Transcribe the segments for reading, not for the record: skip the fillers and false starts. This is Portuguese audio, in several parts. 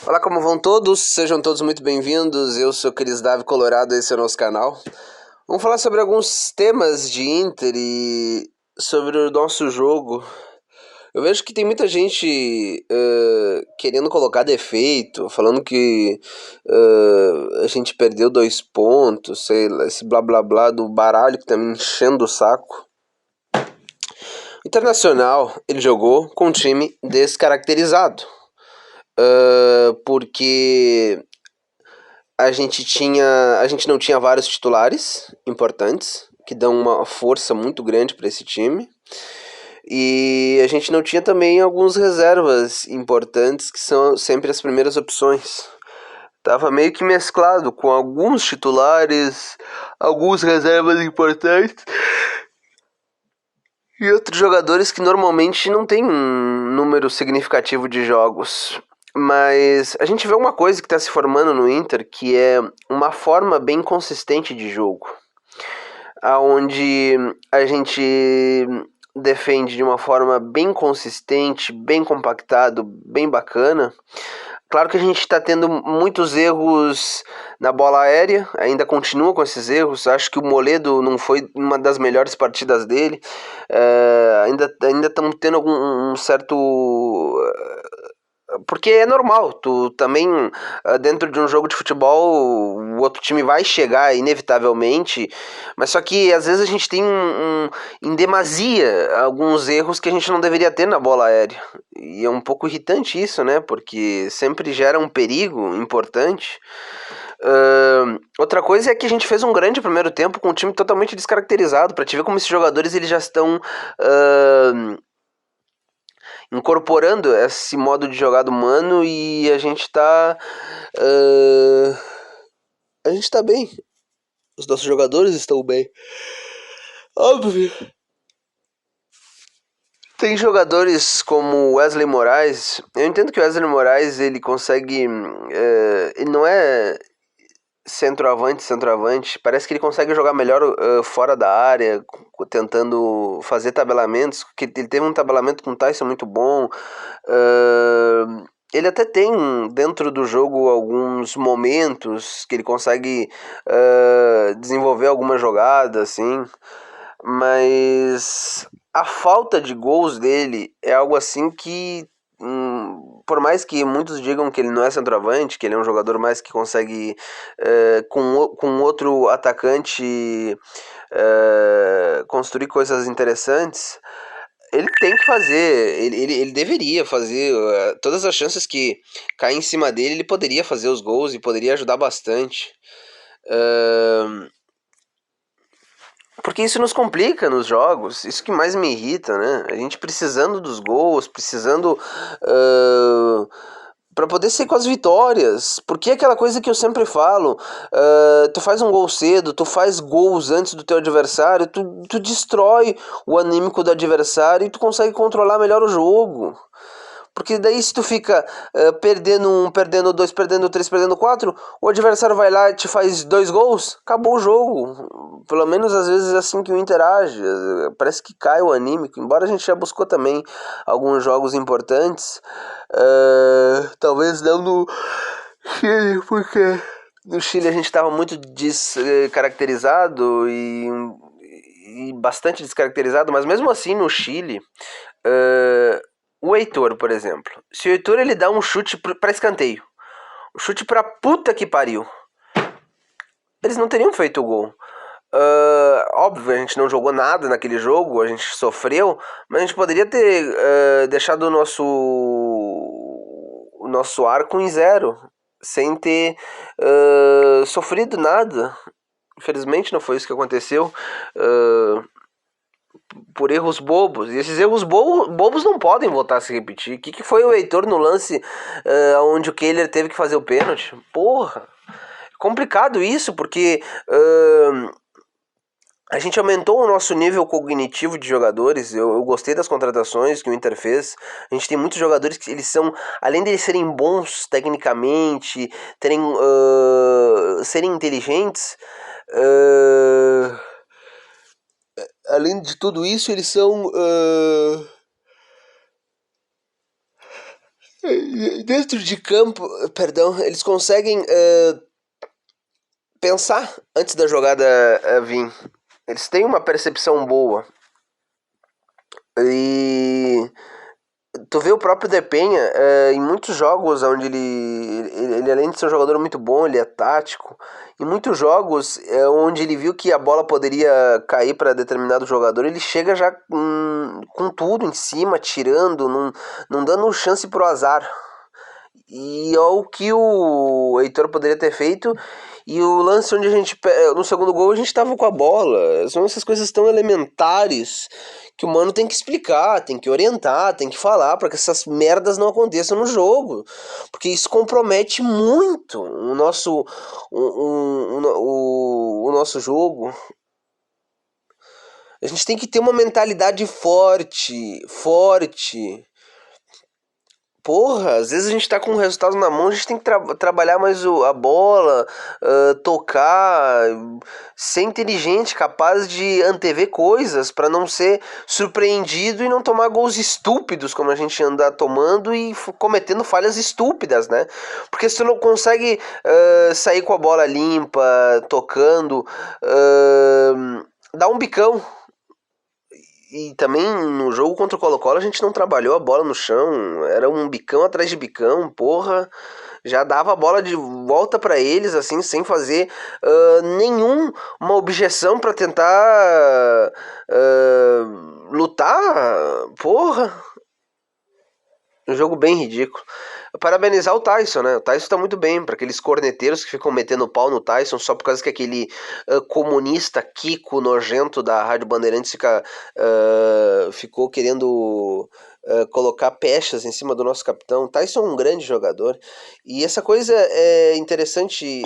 Olá, como vão todos? Sejam todos muito bem-vindos. Eu sou Cris Davi Colorado, esse é o nosso canal. Vamos falar sobre alguns temas de Inter e sobre o nosso jogo. Eu vejo que tem muita gente querendo colocar defeito, falando que a gente perdeu 2 pontos, sei lá, esse blá blá blá do baralho que tá me enchendo o saco. O Internacional, ele jogou com um time descaracterizado. Porque a gente não tinha vários titulares importantes que dão uma força muito grande para esse time. E a gente não tinha também alguns reservas importantes que são sempre as primeiras opções. Tava meio que mesclado com alguns titulares, alguns reservas importantes e outros jogadores que normalmente não tem um número significativo de jogos. Mas a gente vê uma coisa que está se formando no Inter, que é uma forma bem consistente de jogo, aonde a gente defende de uma forma bem consistente, bem compactado, bem bacana. Claro que a gente está tendo muitos erros na bola aérea, ainda continua com esses erros. Acho que o Moledo não foi uma das melhores partidas dele. Ainda estamos tendo um certo. Porque é normal, tu também, dentro de um jogo de futebol, o outro time vai chegar inevitavelmente, mas só que às vezes a gente tem em demasia alguns erros que a gente não deveria ter na bola aérea. E é um pouco irritante isso, né? Porque sempre gera um perigo importante. Outra coisa é que a gente fez um grande primeiro tempo com um time totalmente descaracterizado, pra te ver como esses jogadores eles já estão incorporando esse modo de jogada humano e a gente tá bem. Os nossos jogadores estão bem. Óbvio. Tem jogadores como Wesley Moraes. Eu entendo que o Wesley Moraes ele consegue. Ele não é centroavante. Parece que ele consegue jogar melhor fora da área, tentando fazer tabelamentos. Que ele teve um tabelamento com o Tyson muito bom. Ele até tem dentro do jogo alguns momentos que ele consegue desenvolver alguma jogada, assim. Mas a falta de gols dele é algo assim que, por mais que muitos digam que ele não é centroavante, que ele é um jogador mais que consegue, com outro atacante, construir coisas interessantes, ele tem que fazer, ele deveria fazer. Todas as chances que caem em cima dele, ele poderia fazer os gols e poderia ajudar bastante. Porque isso nos complica nos jogos, isso que mais me irrita, né? A gente precisando dos gols, precisando para poder ser com as vitórias. Porque é aquela coisa que eu sempre falo: tu faz um gol cedo, tu faz gols antes do teu adversário, tu destrói o anímico do adversário e tu consegue controlar melhor o jogo. Porque daí se tu fica perdendo um, perdendo dois, perdendo três, perdendo quatro, o adversário vai lá e te faz 2 gols, acabou o jogo. Pelo menos às vezes é assim que o Inter age. Parece que cai o anímico. Embora a gente já buscou também alguns jogos importantes. Talvez não no Chile, porque no Chile a gente estava muito descaracterizado e bastante descaracterizado, mas mesmo assim no Chile, o Heitor, por exemplo, se o Heitor ele dá um chute para escanteio, um chute pra puta que pariu, eles não teriam feito o gol. Óbvio, a gente não jogou nada naquele jogo, a gente sofreu, mas a gente poderia ter deixado o nosso arco em 0, sem ter sofrido nada. Infelizmente não foi isso que aconteceu. Por erros bobos. E esses erros bobos não podem voltar a se repetir. O que foi o Heitor no lance onde o Kehler teve que fazer o pênalti? Porra! Complicado isso, porque a gente aumentou o nosso nível cognitivo de jogadores. Eu gostei das contratações que o Inter fez. A gente tem muitos jogadores que eles são, além de eles serem bons tecnicamente, serem inteligentes, além de tudo isso, eles são Dentro de campo, perdão, eles conseguem pensar antes da jogada vir. Eles têm uma percepção boa. E tu vê o próprio Depenha em muitos jogos onde ele, além de ser um jogador muito bom, ele é tático. Em muitos jogos onde ele viu que a bola poderia cair para determinado jogador, ele chega já com tudo em cima, tirando, não dando chance pro azar. E é o que o Heitor poderia ter feito. E o lance onde a gente, no segundo gol, a gente tava com a bola. São essas coisas tão elementares que o mano tem que explicar, tem que orientar, tem que falar para que essas merdas não aconteçam no jogo. Porque isso compromete muito o nosso jogo. A gente tem que ter uma mentalidade forte, forte. Porra, às vezes a gente tá com o resultado na mão, a gente tem que trabalhar mais a bola, tocar, ser inteligente, capaz de antever coisas pra não ser surpreendido e não tomar gols estúpidos como a gente anda tomando e cometendo falhas estúpidas, né? Porque se tu não consegue sair com a bola limpa, tocando, dá um bicão. E também no jogo contra o Colo-Colo a gente não trabalhou a bola no chão, era um bicão atrás de bicão, porra. Já dava a bola de volta para eles, assim, sem fazer nenhuma objeção para tentar lutar, porra. Um jogo bem ridículo. Parabenizar o Tyson, né? O Tyson tá muito bem, para aqueles corneteiros que ficam metendo pau no Tyson só por causa que aquele comunista Kiko nojento da Rádio Bandeirantes ficou querendo colocar pechas em cima do nosso capitão. O Tyson é um grande jogador. E essa coisa é interessante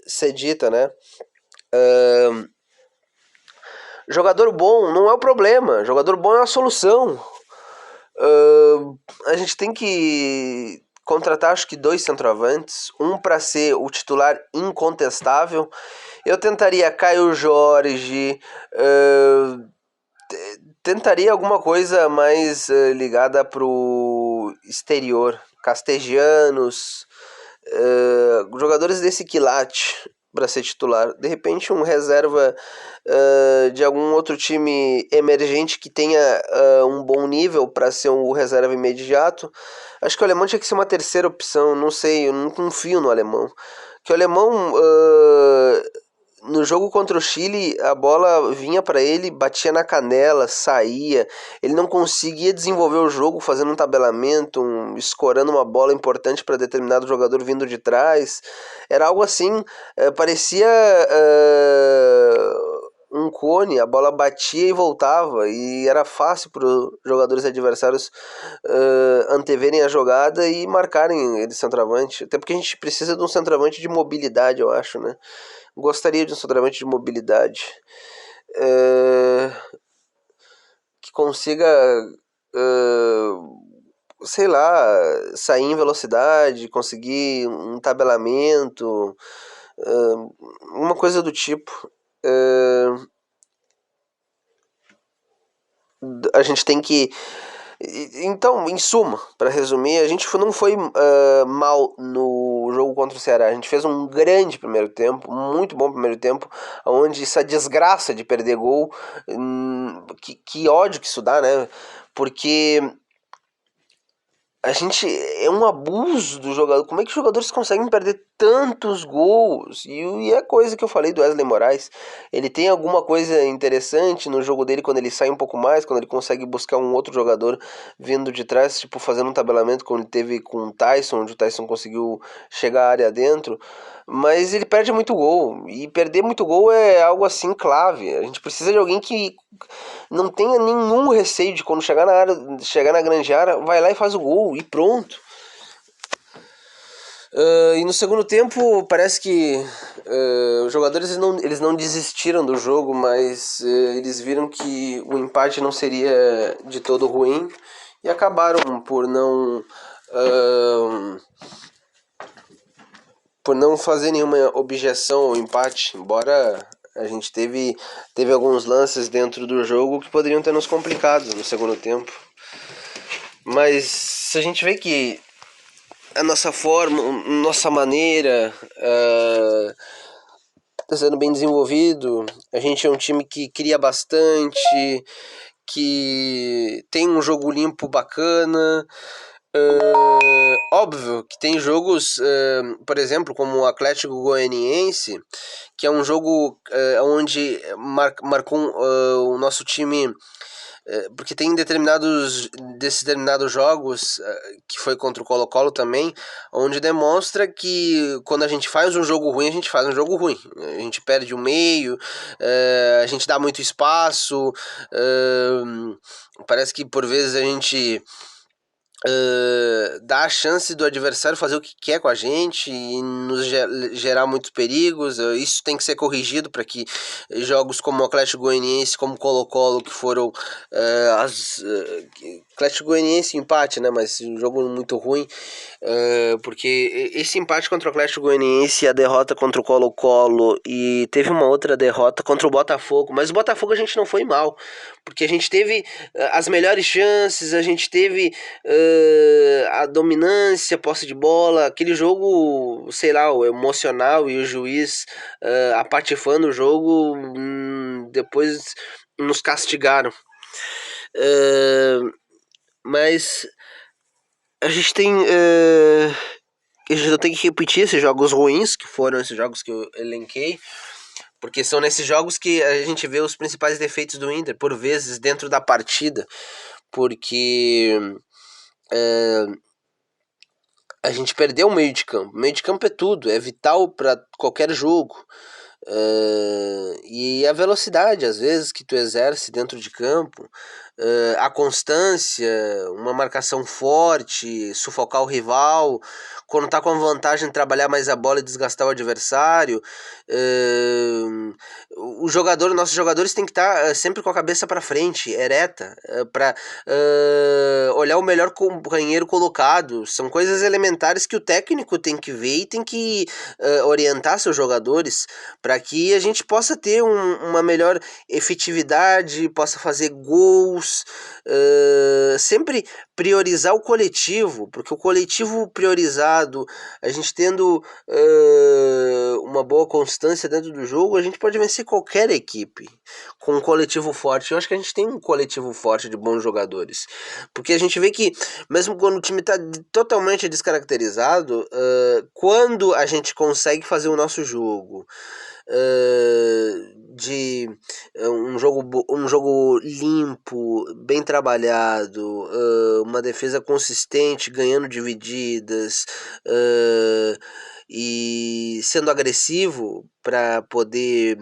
ser dita, né? Jogador bom não é o problema, jogador bom é a solução. A gente tem que contratar acho que 2 centroavantes, um para ser o titular incontestável. Eu tentaria Caio Jorge, tentaria alguma coisa mais ligada pro exterior, Castejanos, jogadores desse quilate para ser titular. De repente um reserva de algum outro time emergente que tenha um bom nível para ser um reserva imediato. Acho que o alemão tinha que ser uma terceira opção, não sei, eu não confio no alemão. Que o alemão no jogo contra o Chile, a bola vinha para ele, batia na canela, saía. Ele não conseguia desenvolver o jogo fazendo um tabelamento, escorando uma bola importante para determinado jogador vindo de trás. Era algo assim, parecia um cone, a bola batia e voltava. E era fácil para os jogadores adversários anteverem a jogada e marcarem ele centroavante. Até porque a gente precisa de um centroavante de mobilidade, eu acho, né? Gostaria de um centroavante de mobilidade que consiga, sei lá, sair em velocidade, conseguir um tabelamento, uma coisa do tipo. A gente tem que. Então, em suma, para resumir, a gente não foi mal no jogo contra o Ceará. A gente fez um grande primeiro tempo, muito bom primeiro tempo, onde essa desgraça de perder gol, que ódio que isso dá, né? Porque a gente é um abuso do jogador. Como é que os jogadores conseguem perder tantos gols? E é coisa que eu falei do Wesley Moraes. Ele tem alguma coisa interessante no jogo dele quando ele sai um pouco mais, quando ele consegue buscar um outro jogador vindo de trás, tipo fazendo um tabelamento como ele teve com o Tyson, onde o Tyson conseguiu chegar à área dentro. Mas ele perde muito gol. E perder muito gol é algo assim clave. A gente precisa de alguém que não tenha nenhum receio de quando chegar na área, chegar na grande área, vai lá e faz o gol e pronto. E no segundo tempo parece que os jogadores eles não desistiram do jogo, mas eles viram que o empate não seria de todo ruim e acabaram por não fazer nenhuma objeção ao empate, embora a gente teve alguns lances dentro do jogo que poderiam ter nos complicado no segundo tempo. Mas se a gente vê que a nossa forma, nossa maneira está sendo bem desenvolvido, a gente é um time que cria bastante, que tem um jogo limpo bacana. Óbvio que tem jogos, por exemplo, como o Atlético Goianiense, que é um jogo onde marcou o nosso time, porque tem determinados jogos, que foi contra o Colo-Colo também, onde demonstra que quando a gente faz um jogo ruim, a gente faz um jogo ruim. A gente perde o meio, a gente dá muito espaço, parece que por vezes a gente dá a chance do adversário fazer o que quer com a gente e nos gerar muitos perigos. Isso tem que ser corrigido para que jogos como o Atlético Goianiense, como o Colo-Colo, que foram Atlético Goianiense empate, né? Mas um jogo muito ruim, porque esse empate contra o Atlético Goianiense e a derrota contra o Colo-Colo, e teve uma outra derrota contra o Botafogo, mas o Botafogo a gente não foi mal, porque a gente teve as melhores chances, a gente teve a dominância, posse de bola, aquele jogo, sei lá, o emocional e o juiz apatifando o jogo, depois nos castigaram. Mas a gente tem. A gente não tem que repetir esses jogos ruins, que foram esses jogos que eu elenquei, porque são nesses jogos que a gente vê os principais defeitos do Inter, por vezes, dentro da partida, porque a gente perdeu o meio de campo. O meio de campo é tudo, é vital para qualquer jogo. E a velocidade, às vezes, que tu exerce dentro de campo, a constância, uma marcação forte, sufocar o rival, quando tá com vantagem, trabalhar mais a bola e desgastar o adversário. Nossos jogadores têm que estar sempre com a cabeça para frente, ereta, para olhar o melhor companheiro colocado. São coisas elementares que o técnico tem que ver e tem que orientar seus jogadores para que a gente possa ter uma melhor efetividade, possa fazer gols, sempre priorizar o coletivo, porque o coletivo priorizado, a gente tendo uma boa constância dentro do jogo, a gente pode vencer qualquer equipe com um coletivo forte. Eu acho que a gente tem um coletivo forte de bons jogadores, porque a gente vê que mesmo quando o time está totalmente descaracterizado, quando a gente consegue fazer o nosso jogo de um jogo limpo, bem trabalhado, uma defesa consistente, ganhando divididas, e sendo agressivo para poder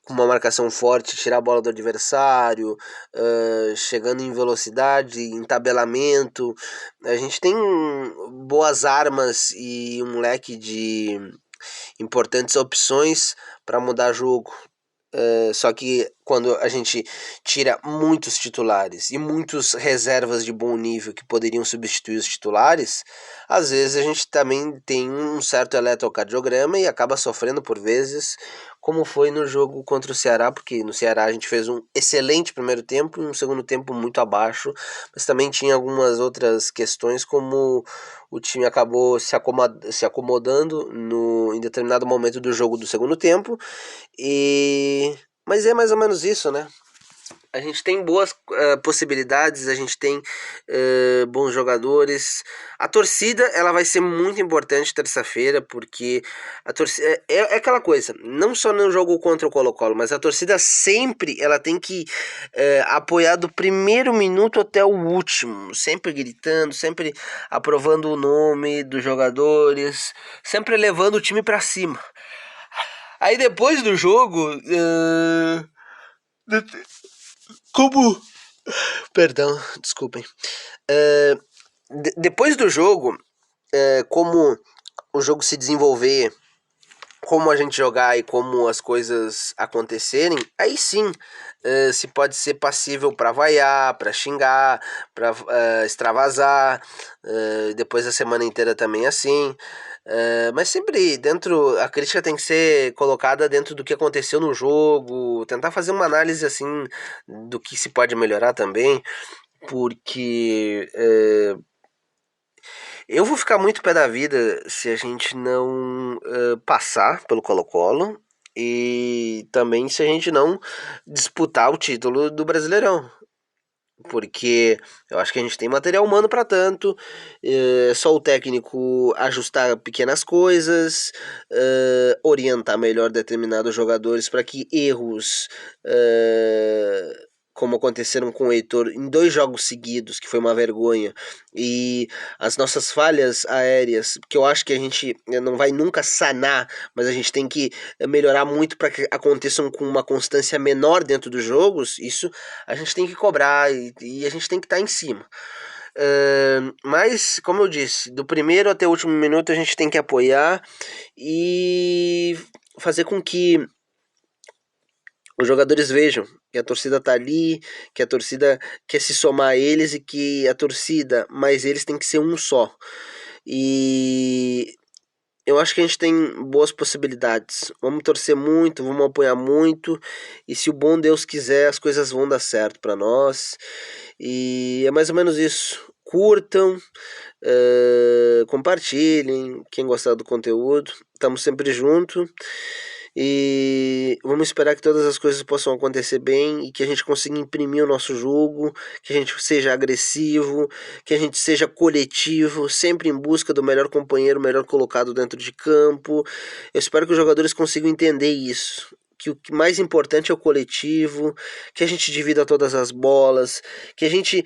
com uma marcação forte tirar a bola do adversário, chegando em velocidade, em tabelamento. A gente tem boas armas e um leque de importantes opções para mudar jogo. Só que quando a gente tira muitos titulares e muitos reservas de bom nível que poderiam substituir os titulares, às vezes a gente também tem um certo eletrocardiograma e acaba sofrendo por vezes, como foi no jogo contra o Ceará, porque no Ceará a gente fez um excelente primeiro tempo e um segundo tempo muito abaixo, mas também tinha algumas outras questões, como o time acabou se acomodando em determinado momento do jogo do segundo tempo. Mas é mais ou menos isso, né? A gente tem boas possibilidades, a gente tem bons jogadores. A torcida, ela vai ser muito importante terça-feira, porque a torcida é aquela coisa, não só no jogo contra o Colo-Colo, mas a torcida sempre ela tem que apoiar do primeiro minuto até o último, sempre gritando, sempre aprovando o nome dos jogadores, sempre levando o time pra cima. Aí depois do jogo, como. Perdão, desculpem. Depois do jogo, como o jogo se desenvolver, como a gente jogar e como as coisas acontecerem, aí sim se pode ser passível para vaiar, para xingar, para extravasar, depois a semana inteira também assim. Mas sempre dentro, a crítica tem que ser colocada dentro do que aconteceu no jogo, tentar fazer uma análise assim do que se pode melhorar também, porque eu vou ficar muito pé da vida se a gente não passar pelo Colo-Colo e também se a gente não disputar o título do Brasileirão. Porque eu acho que a gente tem material humano para tanto, só o técnico ajustar pequenas coisas, orientar melhor determinados jogadores para que erros, como aconteceram com o Heitor em 2 jogos seguidos, que foi uma vergonha, e as nossas falhas aéreas, que eu acho que a gente não vai nunca sanar, mas a gente tem que melhorar muito para que aconteçam com uma constância menor dentro dos jogos, isso a gente tem que cobrar e a gente tem que estar em cima. Mas, como eu disse, do primeiro até o último minuto a gente tem que apoiar e fazer com que os jogadores vejam que a torcida tá ali, que a torcida quer se somar a eles e que a torcida, mais eles tem que ser um só. E eu acho que a gente tem boas possibilidades. Vamos torcer muito, vamos apoiar muito. E se o bom Deus quiser, as coisas vão dar certo para nós. E é mais ou menos isso. Curtam, compartilhem. Quem gostar do conteúdo, estamos sempre juntos. E vamos esperar que todas as coisas possam acontecer bem e que a gente consiga imprimir o nosso jogo, que a gente seja agressivo, que a gente seja coletivo, sempre em busca do melhor companheiro, melhor colocado dentro de campo. Eu espero que os jogadores consigam entender isso. Que o mais importante é o coletivo, que a gente divida todas as bolas, que a gente